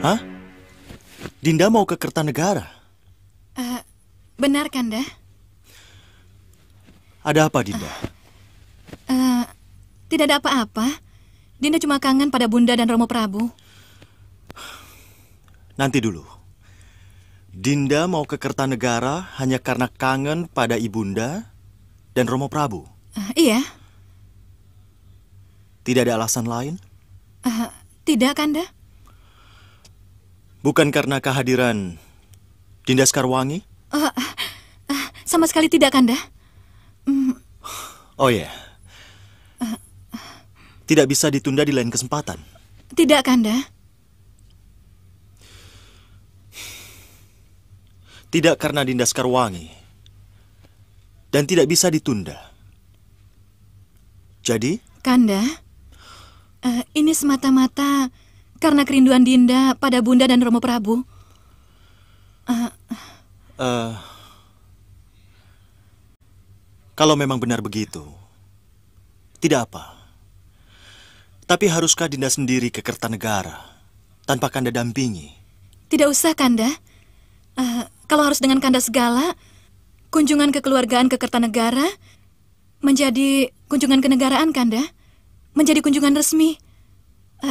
Hah? Dinda mau ke Kertanegara? Benar, Kanda? Ada apa, Dinda? Tidak ada apa-apa. Dinda cuma kangen pada Bunda dan Romo Prabu. Nanti dulu. Dinda mau ke Kertanegara hanya karena kangen pada Ibunda dan Romo Prabu? Iya. Tidak ada alasan lain? Tidak, Kanda? Bukan karena kehadiran Dinda Sekarwangi? Sama sekali tidak, Kanda. Oh ya. Tidak bisa ditunda di lain kesempatan? Tidak, Kanda. Tidak karena Dinda Sekarwangi. Dan tidak bisa ditunda. Jadi? Kanda, ini semata-mata karena kerinduan Dinda pada Bunda dan Romo Prabu. Kalau memang benar begitu, tidak apa. Tapi haruskah Dinda sendiri ke Kertanegara tanpa Kanda dampingi? Tidak usah, Kanda. Kalau harus dengan Kanda segala, kunjungan kekeluargaan ke Kertanegara menjadi kunjungan kenegaraan, Kanda. Menjadi kunjungan resmi.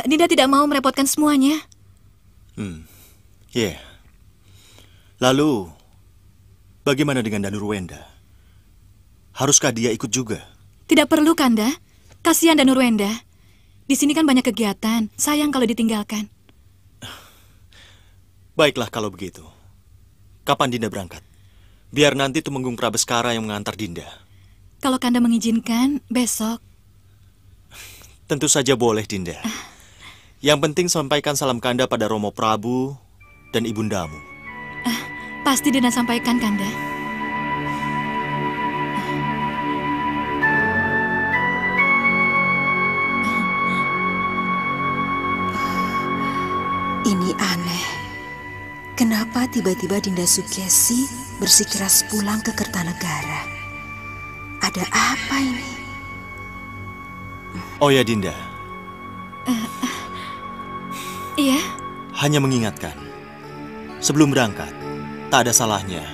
Dinda tidak mau merepotkan semuanya. Ya. Lalu, bagaimana dengan Danurwenda? Haruskah dia ikut juga? Tidak perlu, Kanda. Kasihan Danurwenda. Di sini kan banyak kegiatan. Sayang kalau ditinggalkan. Baiklah kalau begitu. Kapan Dinda berangkat? Biar nanti Tumenggung Prabeskara yang mengantar Dinda. Kalau Kanda mengizinkan, besok. Tentu saja boleh, Dinda. Yang penting sampaikan salam Kanda pada Romo Prabu dan Ibundamu. Pasti Dinda sampaikan, Kanda. Ini aneh. Kenapa tiba-tiba Dinda Sukesi bersikeras pulang ke Kertanegara? Ada apa ini? Oh ya, Dinda. Iya? Hanya mengingatkan. Sebelum berangkat, tak ada salahnya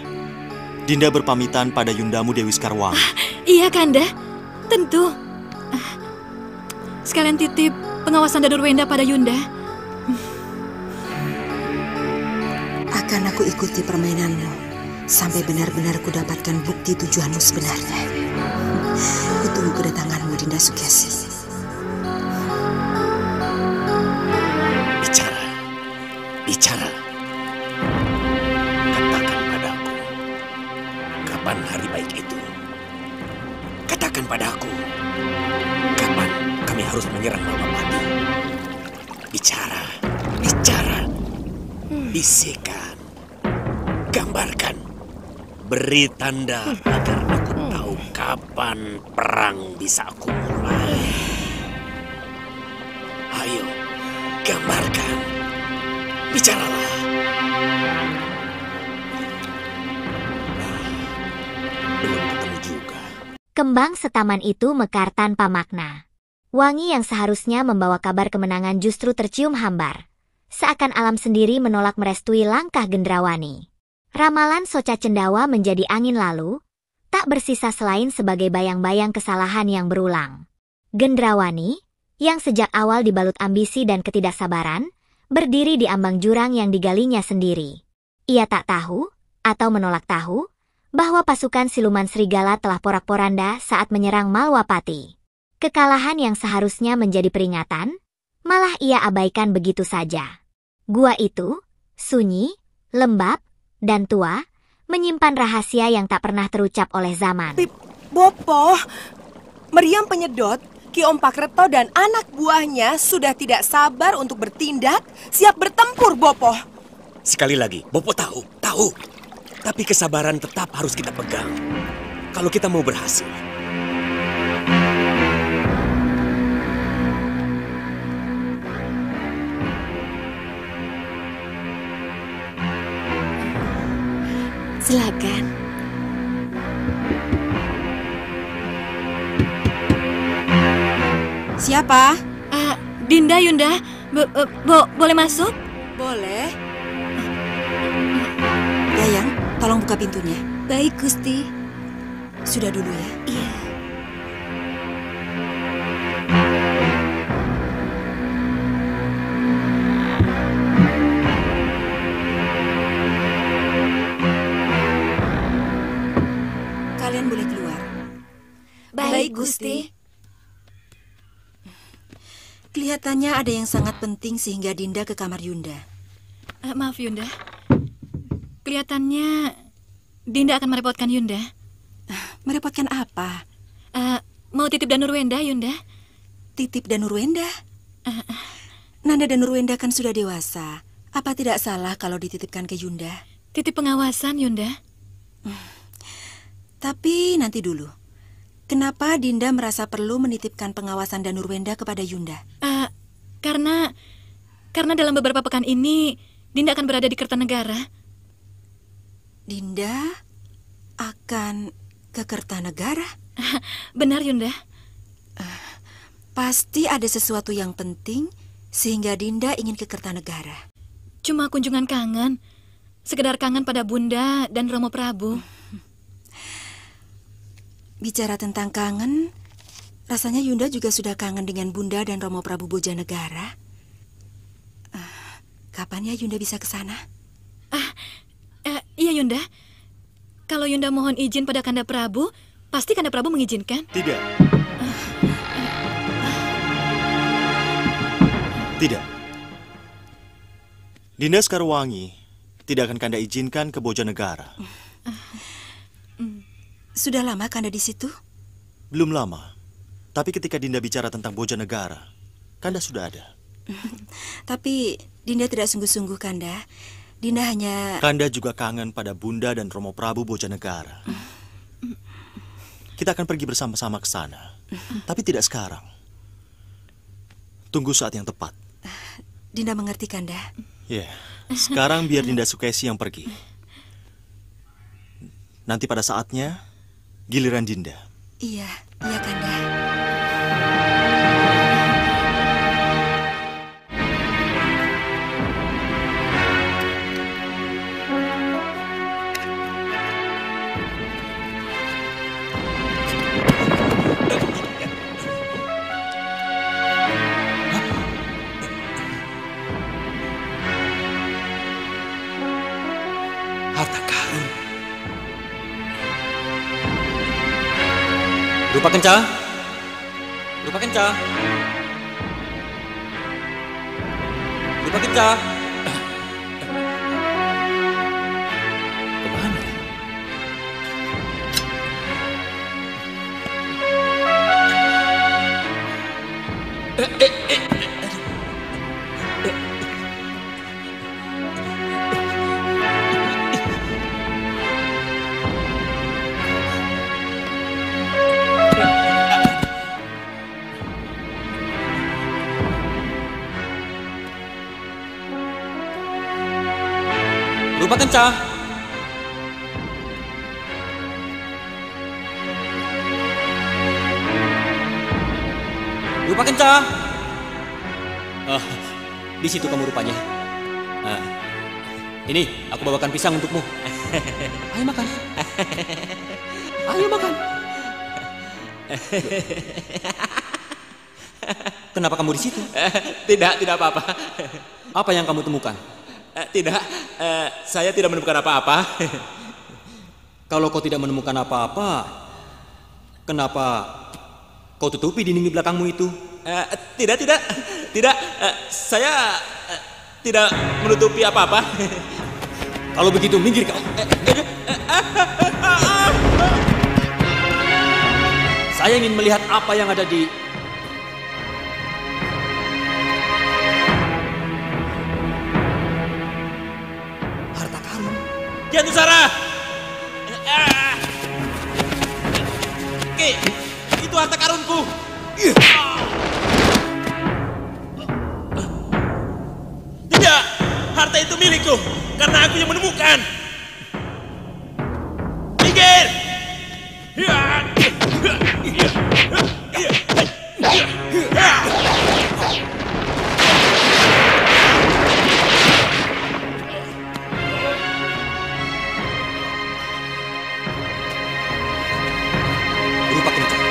Dinda berpamitan pada Yundamu Dewi Sekarwangi. Iya, Kanda. Tentu. Sekalian titip pengawasan Danurwenda pada Yunda. Akan aku ikuti permainanmu sampai benar-benar kudapatkan bukti tujuanmu sebenarnya. Kutunggu kedatanganmu, Dinda Sukesi. Bicara. Katakan padaku, kapan hari baik itu? Katakan padaku, kapan kami harus menyerang Malapati? Bicara. Bisikan. Gambarkan. Beri tanda agar aku tahu kapan perang bisa aku mulai. Ayo, gambarkan. Bicaralah. Belum ketemu juga. Kembang setaman itu mekar tanpa makna. Wangi yang seharusnya membawa kabar kemenangan justru tercium hambar. Seakan alam sendiri menolak merestui langkah Gendrawani. Ramalan Soca Cendawa menjadi angin lalu, Tak bersisa selain sebagai bayang-bayang kesalahan yang berulang. Gendrawani, yang sejak awal dibalut ambisi dan ketidaksabaran, berdiri di ambang jurang yang digalinya sendiri. Ia tak tahu, atau menolak tahu, bahwa pasukan siluman serigala telah porak-poranda saat menyerang Malwapati. Kekalahan yang seharusnya menjadi peringatan, malah ia abaikan begitu saja. Gua itu, sunyi, lembab, dan tua, menyimpan rahasia yang tak pernah terucap oleh zaman. Bopo, meriam penyedot, Ki Ompakreto dan anak buahnya sudah tidak sabar untuk bertindak, siap bertempur, Bopo. Sekali lagi, Bopo tahu. Tapi kesabaran tetap harus kita pegang. Kalau kita mau berhasil. Silakan. Siapa? Dinda, Yunda. Boleh masuk? Boleh. Dayang, tolong buka pintunya. Baik, Gusti. Sudah dulu ya. Iya. Kalian boleh keluar. Baik, Gusti. Kelihatannya ada yang sangat penting sehingga Dinda ke kamar Yunda. Maaf, Yunda. Kelihatannya Dinda akan merepotkan Yunda. Merepotkan apa? Mau titip Danurwenda, Yunda? Titip Danurwenda? Nanda Danurwenda kan sudah dewasa. Apa tidak salah kalau dititipkan ke Yunda? Titip pengawasan, Yunda. Tapi nanti dulu. Kenapa Dinda merasa perlu menitipkan pengawasan Danurwenda kepada Yunda? Karena dalam beberapa pekan ini Dinda akan berada di Kertanegara. Dinda akan ke Kertanegara? Benar, Yunda. Pasti ada sesuatu yang penting sehingga Dinda ingin ke Kertanegara. Cuma kunjungan kangen. Sekedar kangen pada Bunda dan Romo Prabu. Bicara tentang kangen, rasanya Yunda juga sudah kangen dengan Bunda dan Romo Prabu Bojanegara. Kapan ya Yunda bisa ke sana? Iya, Yunda. Kalau Yunda mohon izin pada Kanda Prabu, pasti Kanda Prabu mengizinkan. Tidak. Tidak. Dinda Sekarwangi tidak akan Kanda izinkan ke Bojanegara. Sudah lama Kanda di situ? Belum lama. Tapi ketika Dinda bicara tentang Bojanegara, Kanda sudah ada. Tapi Dinda tidak sungguh-sungguh, Kanda. Dinda hanya... Kanda juga kangen pada Bunda dan Romo Prabu Bojanegara. Kita akan pergi bersama-sama ke sana. Tapi tidak sekarang. Tunggu saat yang tepat. Dinda mengerti, Kanda. Ya, sekarang biar Dinda Sukesi yang pergi. Nanti pada saatnya, giliran Dinda. Iya, iya Kanda. Harta karun. Rupa kencah. Rupa kencah. Rupa kencah. Kemana? Rupa kencah. Rupa kencah. Oh, di situ kamu rupanya. Nah, ini aku bawakan pisang untukmu. Ayo makan. Ayo makan. Kenapa kamu di situ? Tidak apa-apa. Apa yang kamu temukan? Tidak, saya tidak menemukan apa-apa. Kalau kau tidak menemukan apa-apa, kenapa kau tutupi dinding di belakangmu itu? Tidak. Saya tidak menutupi apa-apa. Kalau begitu, minggir kau. Saya ingin melihat apa yang ada di... harta karun. Kian Nusara! Ki, itu harta karunku. Tidak, harta itu milikku karena aku yang menemukan. Minggir! Berupa kencang.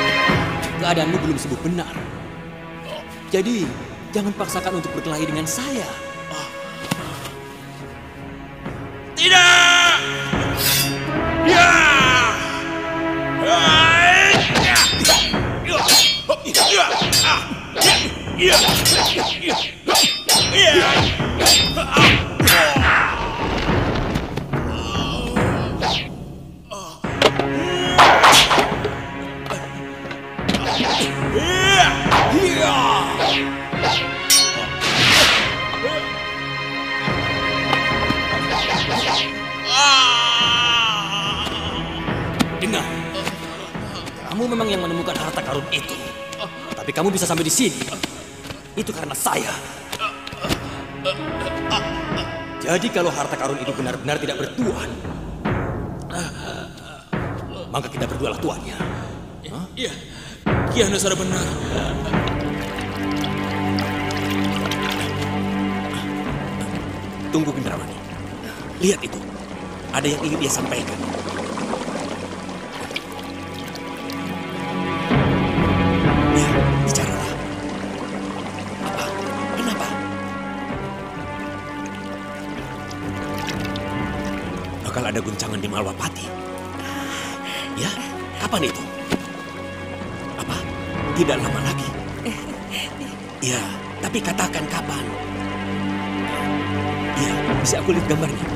Keadaanmu belum sembuh benar. Jadi, jangan paksakan untuk berkelahi dengan saya. Tidak! Ya! Dengar, kamu memang yang menemukan harta karun itu. Tapi kamu bisa sampai di sini. Itu karena saya. Jadi kalau harta karun itu benar-benar tidak bertuan, maka kita berdualah tuannya. Iya, Kian Nusara benar. Tunggu Gendrawani. Lihat itu. Ada yang ingin dia sampaikan. Ya, bicaralah. Apa? Kenapa? Bakal ada guncangan di Malwapati. Ya, kapan itu? Apa? Tidak lama lagi. Ya, tapi katakan kapan. Ya, bisa aku lihat gambarnya?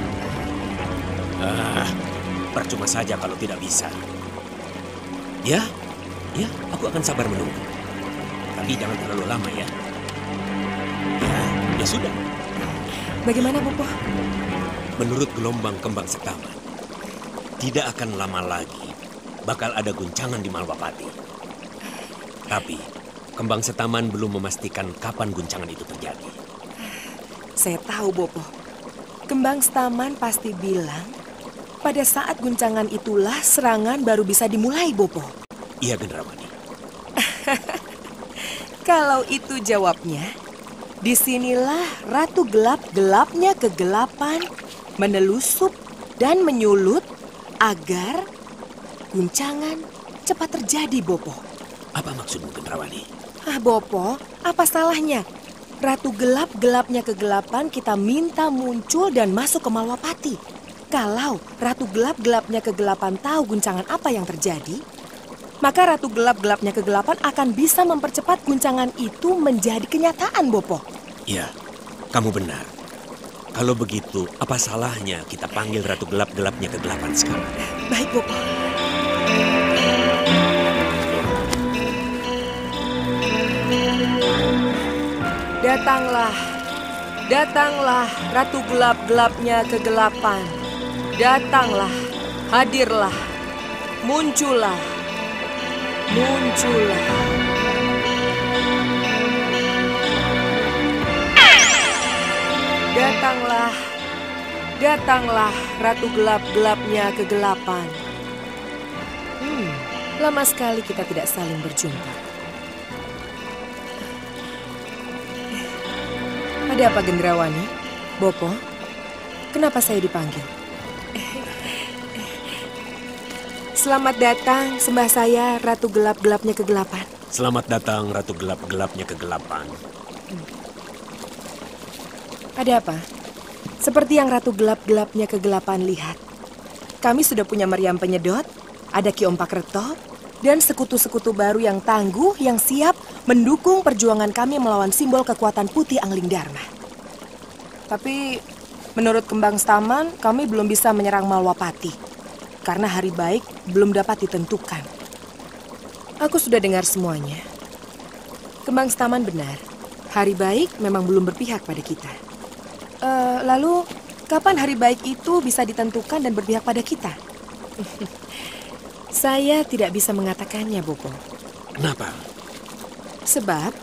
Percuma saja kalau tidak bisa. Ya, aku akan sabar menunggu. Tapi jangan terlalu lama ya. Ya sudah. Bagaimana, Bopo? Menurut gelombang kembang setaman, tidak akan lama lagi bakal ada guncangan di Malwapati. Tapi kembang setaman belum memastikan kapan guncangan itu terjadi. Saya tahu, Bopo. Kembang Staman pasti bilang, pada saat guncangan itulah serangan baru bisa dimulai, Bopo. Iya, Gendrawani. Kalau itu jawabnya, disinilah Ratu Gelap-gelapnya kegelapan menelusup dan menyulut agar guncangan cepat terjadi, Bopo. Apa maksudmu, Gendrawani? Bopo, apa salahnya? Ratu Gelap-gelapnya kegelapan kita minta muncul dan masuk ke Malwapati. Kalau Ratu Gelap-gelapnya kegelapan tahu guncangan apa yang terjadi, maka Ratu Gelap-gelapnya kegelapan akan bisa mempercepat guncangan itu menjadi kenyataan, Bopo. Iya, kamu benar. Kalau begitu, apa salahnya kita panggil Ratu Gelap-gelapnya kegelapan sekarang? Baik, Bopo. Datanglah, datanglah Ratu Gelap-gelapnya kegelapan. Datanglah, hadirlah, muncullah, muncullah. Datanglah, datanglah Ratu Gelap-gelapnya kegelapan. Lama sekali kita tidak saling berjumpa. Ada apa, Gendrawani? Bopo, Selamat datang, sembah saya, Ratu Gelap-Gelapnya Kegelapan. Selamat datang, Ratu Gelap-Gelapnya Kegelapan. Ada apa? Seperti yang Ratu Gelap-Gelapnya Kegelapan lihat. Kami sudah punya meriam penyedot, ada Ki Ompak Reto, dan sekutu-sekutu baru yang tangguh yang siap mendukung perjuangan kami melawan simbol kekuatan putih Angling Dharma. Tapi menurut Kembang Staman, kami belum bisa menyerang Malwapati karena hari baik belum dapat ditentukan. Aku sudah dengar semuanya. Kembang Staman benar, hari baik memang belum berpihak pada kita. Lalu, kapan hari baik itu bisa ditentukan dan berpihak pada kita? Saya tidak bisa mengatakannya, Bopo. Kenapa? Sebab,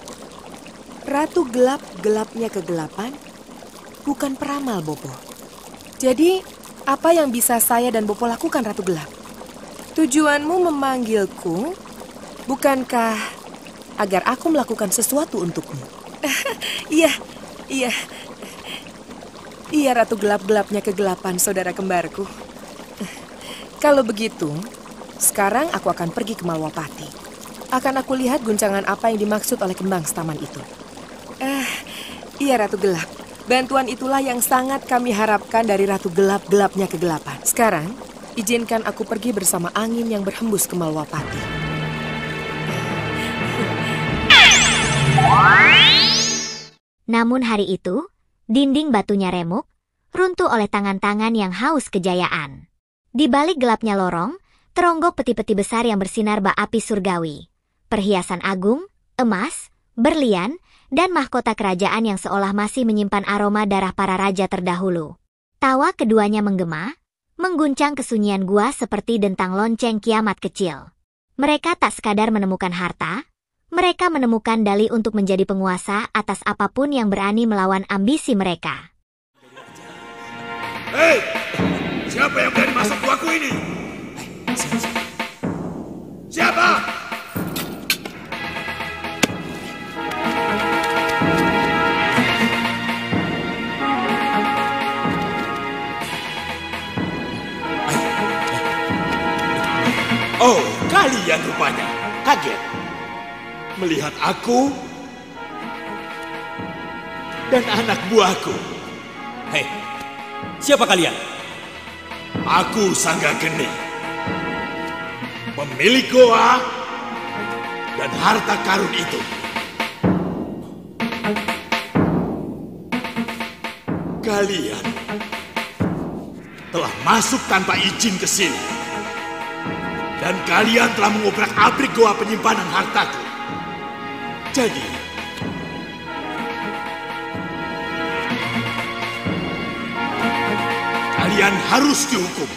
Ratu Gelap-Gelapnya Kegelapan bukan peramal, Bopo. Jadi, apa yang bisa saya dan Bopo lakukan, Ratu Gelap? Tujuanmu memanggilku, bukankah agar aku melakukan sesuatu untukmu? Iya. Iya, Ratu Gelap-Gelapnya Kegelapan, saudara kembarku. Kalau begitu, sekarang aku akan pergi ke Malwapati. Akan aku lihat guncangan apa yang dimaksud oleh Kembang Staman itu. Iya, Ratu Gelap. Bantuan itulah yang sangat kami harapkan dari Ratu Gelap-Gelapnya Kegelapan. Sekarang, izinkan aku pergi bersama angin yang berhembus ke Malwapati. Namun hari itu, dinding batunya remuk, runtuh oleh tangan-tangan yang haus kejayaan. Di balik gelapnya lorong, teronggok peti-peti besar yang bersinar bak api surgawi. Perhiasan agung, emas, berlian, dan mahkota kerajaan yang seolah masih menyimpan aroma darah para raja terdahulu. Tawa keduanya menggema, mengguncang kesunyian gua seperti dentang lonceng kiamat kecil. Mereka tak sekadar menemukan harta, mereka menemukan dalih untuk menjadi penguasa atas apapun yang berani melawan ambisi mereka. Hei! Siapa yang berani masuk guaku ini? Siapa? Oh, kalian rupanya. Kaget melihat aku dan anak buahku. Hei, siapa kalian? Aku Sangga Geni, pemilik goa dan harta karun itu. Kalian telah masuk tanpa izin ke sini. Dan kalian telah mengobrak-abrik goa penyimpanan hartaku. Jadi, kalian harus dihukum.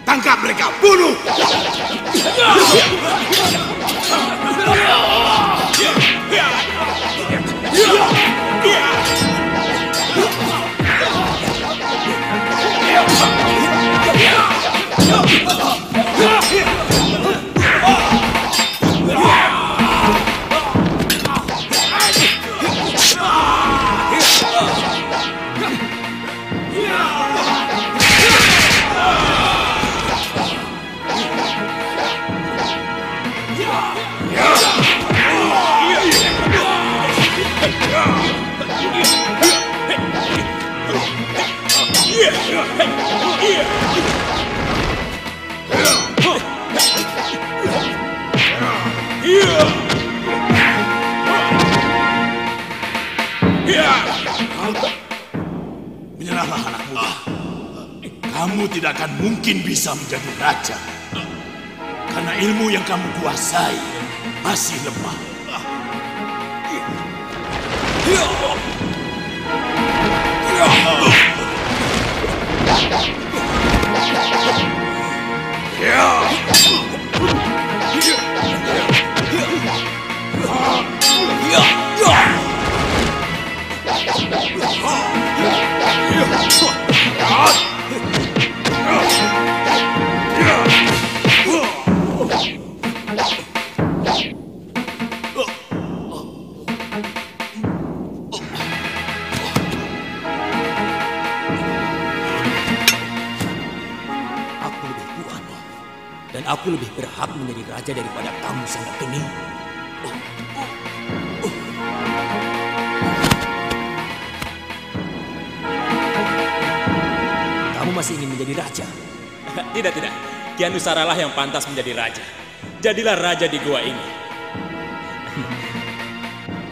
Tangkap mereka, bunuh! Menyerahlah anak muda. Kamu tidak akan mungkin bisa menjadi raja. Karena ilmu yang kamu kuasai masih lemah. Dan aku lebih berhak menjadi raja daripada kamu, Sanda Kening. Kamu masih ingin menjadi raja? Tidak, tidak. Ki Anusaralah yang pantas menjadi raja. Jadilah raja di gua ini.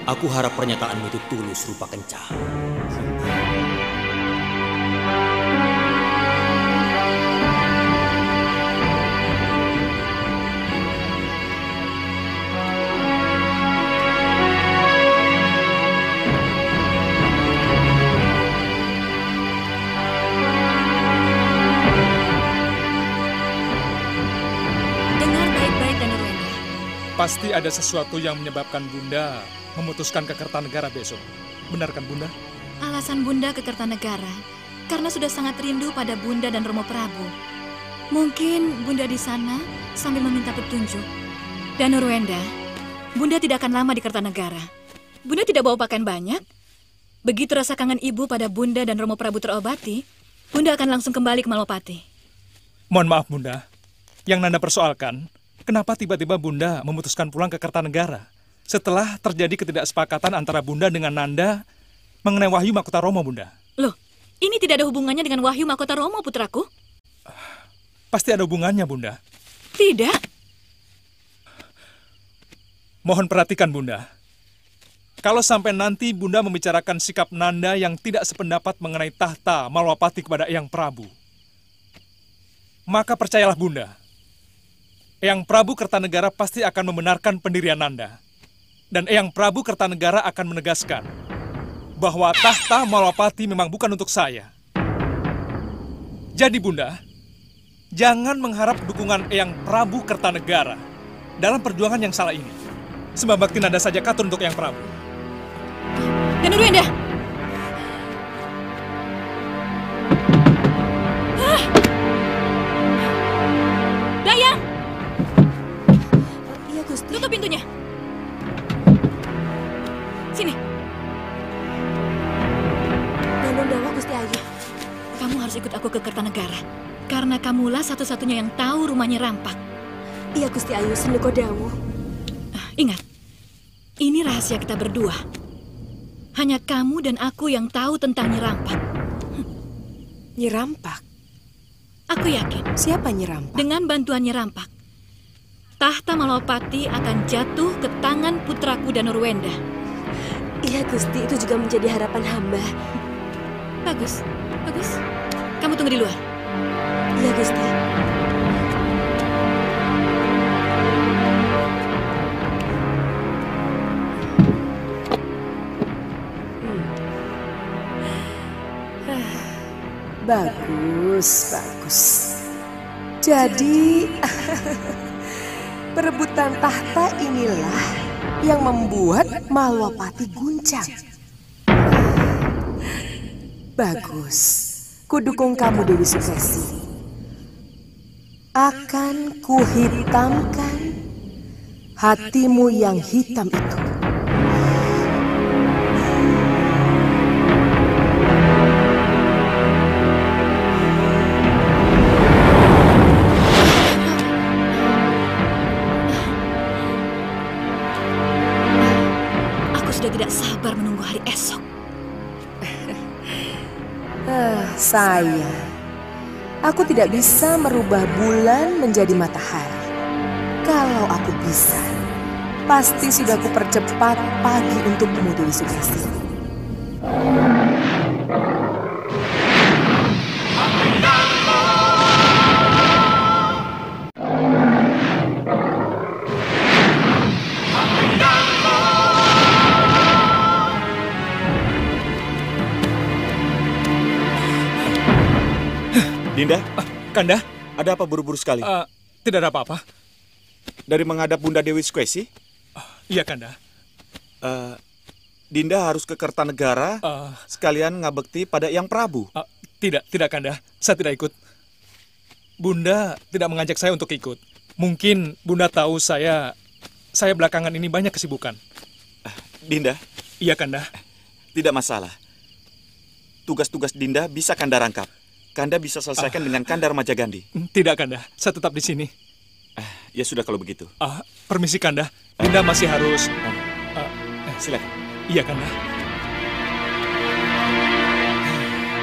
Aku harap pernyataanmu itu tulus rupa kencah. Pasti ada sesuatu yang menyebabkan Bunda memutuskan ke Kertanegara besok. Benar kan, Bunda? Alasan Bunda ke Kertanegara karena sudah sangat rindu pada Bunda dan Romo Prabu. Mungkin Bunda di sana sambil meminta petunjuk. Dan Nurwenda, Bunda tidak akan lama di Kertanegara. Bunda tidak bawa pakaian banyak. Begitu rasa kangen ibu pada Bunda dan Romo Prabu terobati, Bunda akan langsung kembali ke Malwapati. Mohon maaf, Bunda. Yang Nanda persoalkan, kenapa tiba-tiba Bunda memutuskan pulang ke Kertanegara setelah terjadi ketidaksepakatan antara Bunda dengan Nanda mengenai Wahyu Mahkota Romo, Bunda? Loh, ini tidak ada hubungannya dengan Wahyu Mahkota Romo, putraku? Pasti ada hubungannya, Bunda. Tidak. Mohon perhatikan, Bunda. Kalau sampai nanti Bunda membicarakan sikap Nanda yang tidak sependapat mengenai tahta Malwapati kepada Eyang Prabu, maka percayalah Bunda, Eyang Prabu Kertanegara pasti akan membenarkan pendirian Nanda. Dan Eyang Prabu Kertanegara akan menegaskan bahwa tahta Malwapati memang bukan untuk saya. Jadi Bunda, jangan mengharap dukungan Eyang Prabu Kertanegara dalam perjuangan yang salah ini. Sembah bakti Nanda saja katur untuk Eyang Prabu. Dan Nurwenda! Dayang! Iya, Gusti. Tutup pintunya. Sini. Dandong Dawa, Gusti Ayu. Kamu harus ikut aku ke Kertanegara. Karena kamulah satu-satunya yang tahu rumahnya Rampak. Iya, Gusti Ayu, Sendiko Dawu. Ingat, ini rahasia kita berdua. Hanya kamu dan aku yang tahu tentang Nyi Rampak. Nyi Rampak? Aku yakin. Siapa Nyi Rampak? Dengan bantuan Nyi Rampak, tahta Malwapati akan jatuh ke tangan putraku dan Nurwenda. Iya, Gusti, itu juga menjadi harapan hamba. Bagus, bagus. Kamu tunggu di luar. Iya, Gusti. Bagus, bagus. Jadi, perebutan tahta inilah yang membuat Malwapati guncang. Bagus. Kudukung kamu, Dewi Sukesi. Akan kuhitamkan hatimu yang hitam itu. Tidak sabar menunggu hari esok. Sayang, aku tidak bisa merubah bulan menjadi matahari. Kalau aku bisa, pasti sudah kupercepat pagi untukmu, Dewi Sukesi. Dinda? Kanda? Ada apa buru-buru sekali? Tidak ada apa-apa. Dari menghadap Bunda Dewi Sukesi? Iya, Kanda. Dinda harus ke Kertanegara, sekalian ngabekti pada Eyang Prabu. Tidak, Kanda. Saya tidak ikut. Bunda tidak mengajak saya untuk ikut. Mungkin Bunda tahu saya belakangan ini banyak kesibukan. Dinda? Iya, Kanda. Tidak masalah. Tugas-tugas Dinda bisa Kanda rangkap. Kanda bisa selesaikan dengan Kanda Ramajagandhi. Tidak, Kanda. Saya tetap di sini. Ya sudah kalau begitu. Permisi Kanda, Dinda masih harus... Silakan. Iya Kanda.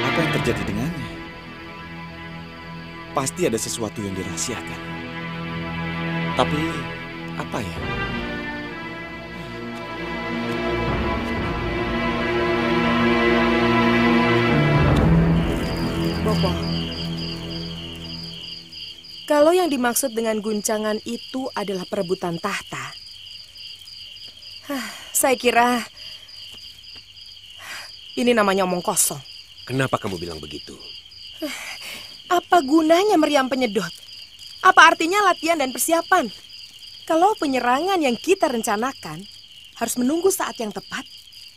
Apa yang terjadi dengannya? Pasti ada sesuatu yang dirahasiakan. Tapi apa ya? Bopo, kalau yang dimaksud dengan guncangan itu adalah perebutan tahta, saya kira ini namanya omong kosong. Kenapa kamu bilang begitu? Apa gunanya meriam penyedot? Apa artinya latihan dan persiapan? Kalau penyerangan yang kita rencanakan harus menunggu saat yang tepat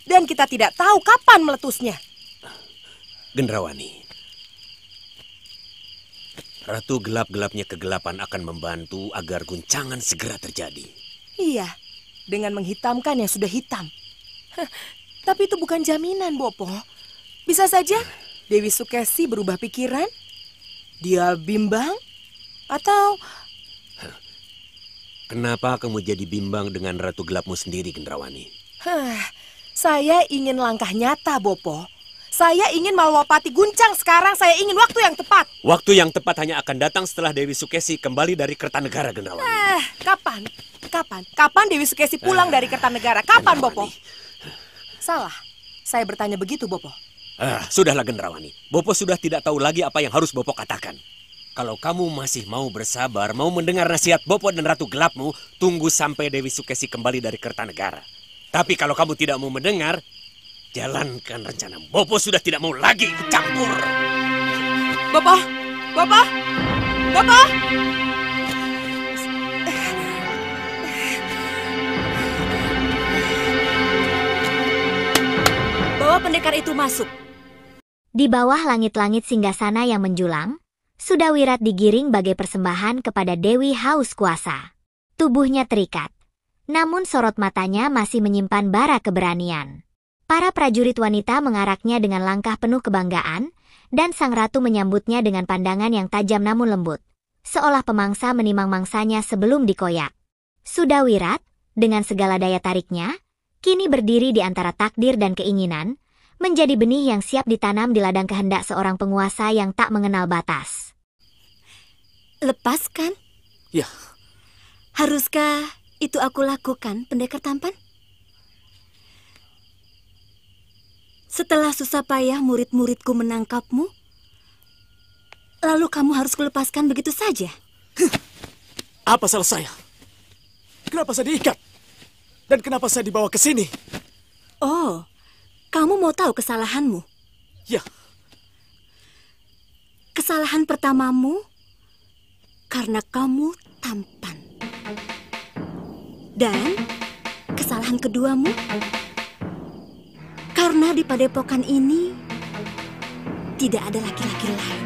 dan kita tidak tahu kapan meletusnya. Gendrawani, Ratu gelap-gelapnya kegelapan akan membantu agar guncangan segera terjadi. Iya, dengan menghitamkan yang sudah hitam. Tapi itu bukan jaminan, Bopo. Bisa saja Dewi Sukesi berubah pikiran, dia bimbang, atau... Kenapa kamu jadi bimbang dengan Ratu Gelapmu sendiri, Gendrawani? Saya ingin langkah nyata, Bopo. Saya ingin Malwapati guncang sekarang. Saya ingin waktu yang tepat. Waktu yang tepat hanya akan datang setelah Dewi Sukesi kembali dari Kertanegara, Gendrawani. Kapan? Kapan Dewi Sukesi pulang dari Kertanegara? Kapan, Bopo? Salah. Saya bertanya begitu, Bopo. Sudahlah, Gendrawani. Bopo sudah tidak tahu lagi apa yang harus Bopo katakan. Kalau kamu masih mau bersabar, mau mendengar nasihat Bopo dan Ratu Gelapmu, tunggu sampai Dewi Sukesi kembali dari Kertanegara. Tapi kalau kamu tidak mau mendengar, jalankan rencana. Bopo sudah tidak mau lagi ikut campur. Bopo! Bopo! Bopo! Bawa pendekar itu masuk. Di bawah langit-langit singgasana yang menjulang, Sudawirat digiring bagai persembahan kepada Dewi Haus Kuasa. Tubuhnya terikat, namun sorot matanya masih menyimpan bara keberanian. Para prajurit wanita mengaraknya dengan langkah penuh kebanggaan, dan sang ratu menyambutnya dengan pandangan yang tajam namun lembut, seolah pemangsa menimang mangsanya sebelum dikoyak. Sudawirat, dengan segala daya tariknya, kini berdiri di antara takdir dan keinginan, menjadi benih yang siap ditanam di ladang kehendak seorang penguasa yang tak mengenal batas. Lepaskan? Ya. Haruskah itu aku lakukan, pendekar tampan? Setelah susah payah murid-muridku menangkapmu, lalu kamu harus kulepaskan begitu saja? Apa salah saya? Kenapa saya diikat? Dan kenapa saya dibawa ke sini? Oh, kamu mau tahu kesalahanmu? Ya. Kesalahan pertamamu karena kamu tampan. Dan kesalahan keduamu karena di padepokan ini tidak ada laki-laki lain.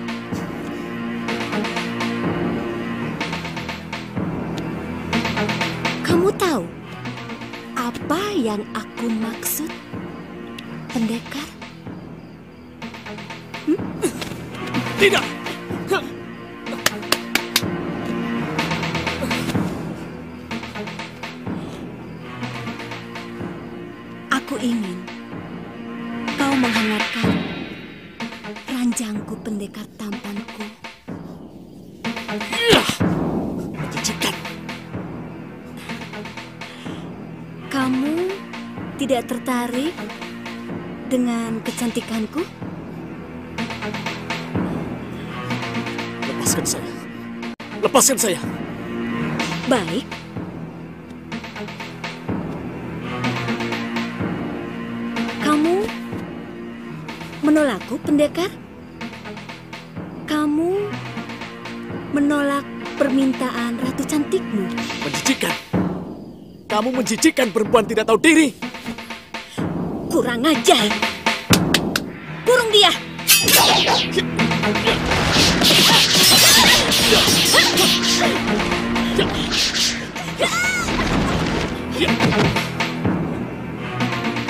Kamu tahu apa yang aku maksud, pendekar? Tidak! Aku ingin kau menghangatkan ranjangku, pendekar tampanku. Menjijikan. Kamu tidak tertarik dengan kecantikanku? Lepaskan saya. Lepaskan saya. Baik. Kamu menolakku, pendekar? Kamu menolak permintaan ratu cantikmu? Menjijikan. Kamu menjijikan perempuan tidak tahu diri. Kurang ajar. Kurung dia.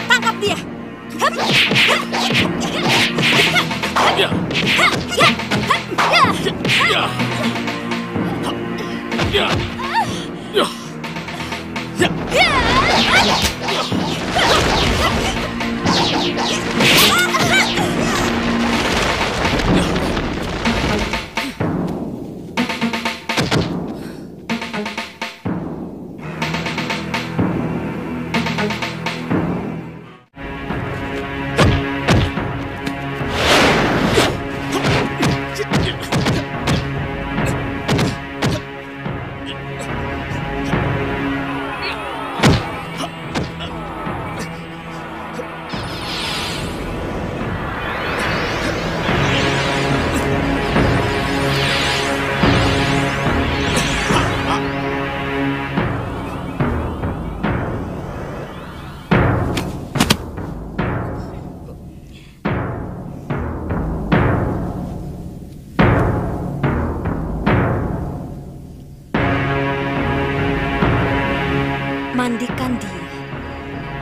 Tangkap dia.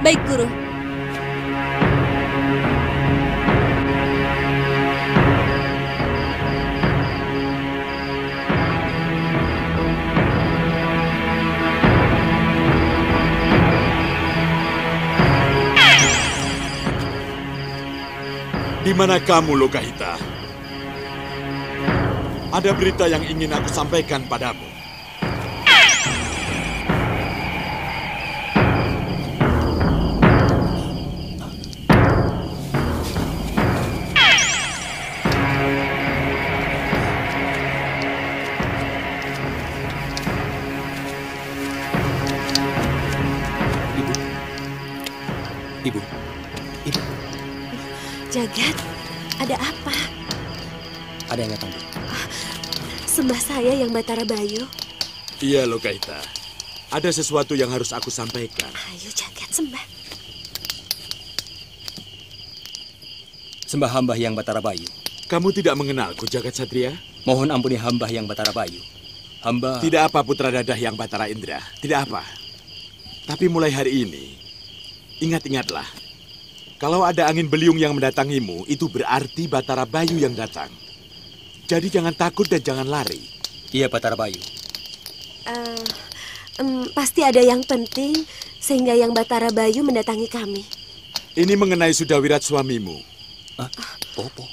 Baik, Guru. Di mana kamu, Lokahita? Ada berita yang ingin aku sampaikan padamu. Ibu. Jagat, ada apa? Ada yang datang, Bu. Sembah saya yang Batara Bayu. Iya, Lokahita. Ada sesuatu yang harus aku sampaikan. Ayo, Jagat, sembah. Sembah hamba yang Batara Bayu. Kamu tidak mengenalku, Jagat Satria? Mohon ampuni hamba yang Batara Bayu. Hamba... Tidak apa, Putra Dadah yang Batara Indra. Tidak apa. Tapi mulai hari ini, ingat-ingatlah. Kalau ada angin beliung yang mendatangimu, itu berarti Batara Bayu yang datang. Jadi jangan takut dan jangan lari. Iya, Batara Bayu. Pasti ada yang penting, sehingga yang Batara Bayu mendatangi kami. Ini mengenai Sudawirat suamimu. Popo?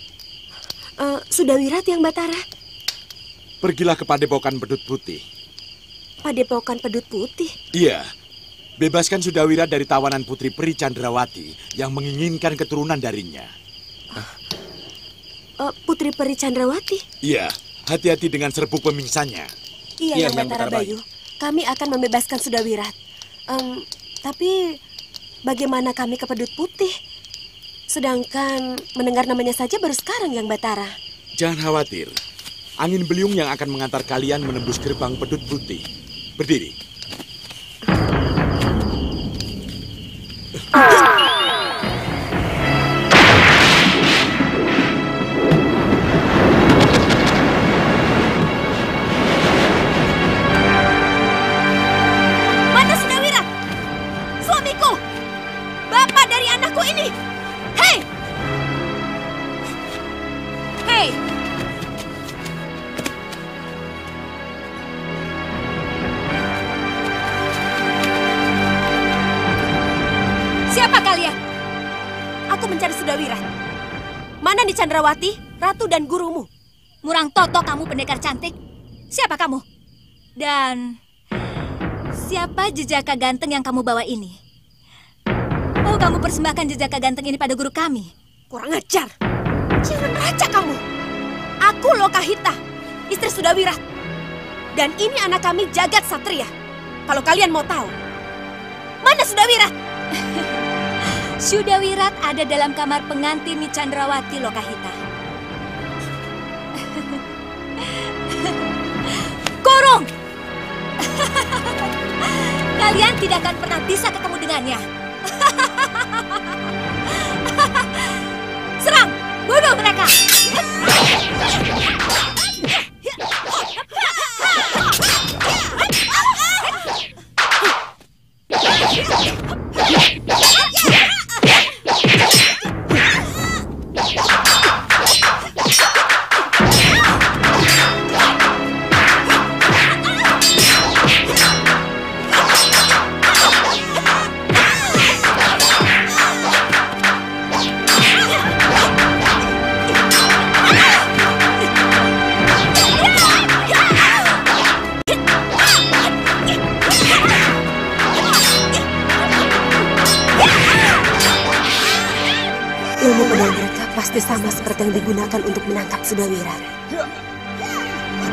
Sudawirat yang Batara? Pergilah ke Padepokan Pedut Putih. Padepokan Pedut Putih? Iya. Bebaskan Sudawirat dari tawanan Putri Peri Chandrawati yang menginginkan keturunan darinya. Putri Peri Chandrawati? Iya, hati-hati dengan serbuk pemingsannya. Iya, yang Batara Bayu. Kami akan membebaskan Sudawirat. Tapi bagaimana kami ke Pedut Putih? Sedangkan mendengar namanya saja baru sekarang yang Batara. Jangan khawatir. Angin beliung yang akan mengantar kalian menembus gerbang Pedut Putih. Berdiri. Mana Sudawirat? Suamiku! Bapak dari anakku ini! Hei! Hei! Siapa kalian? Aku mencari Sudawirat. Mana nih Chandrawati, Ratu dan gurumu? Murang Toto kamu pendekar cantik. Siapa kamu? Dan siapa jejaka ganteng yang kamu bawa ini? Mau kamu persembahkan jejaka ganteng ini pada guru kami? Kurang ajar. Jangan raca kamu. Aku Lokahita, istri Sudawirat. Dan ini anak kami Jagat Satria. Kalau kalian mau tahu. Mana Sudawirat? Sudawirat ada dalam kamar pengantin Ni Chandrawati, Lokahita. Kurung! Kalian tidak akan pernah bisa ketemu dengannya. Serang! Bunuh mereka! Ilmu pedang mereka pasti sama seperti yang digunakan untuk menangkap Sudawirat.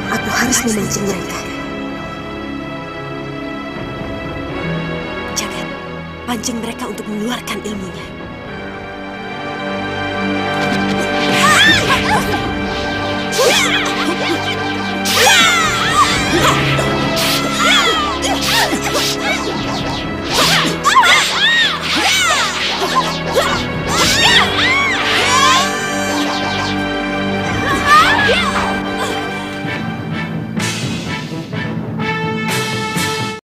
Aku harus memancing mereka. Jagat, pancing mereka untuk mengeluarkan ilmunya. Ah!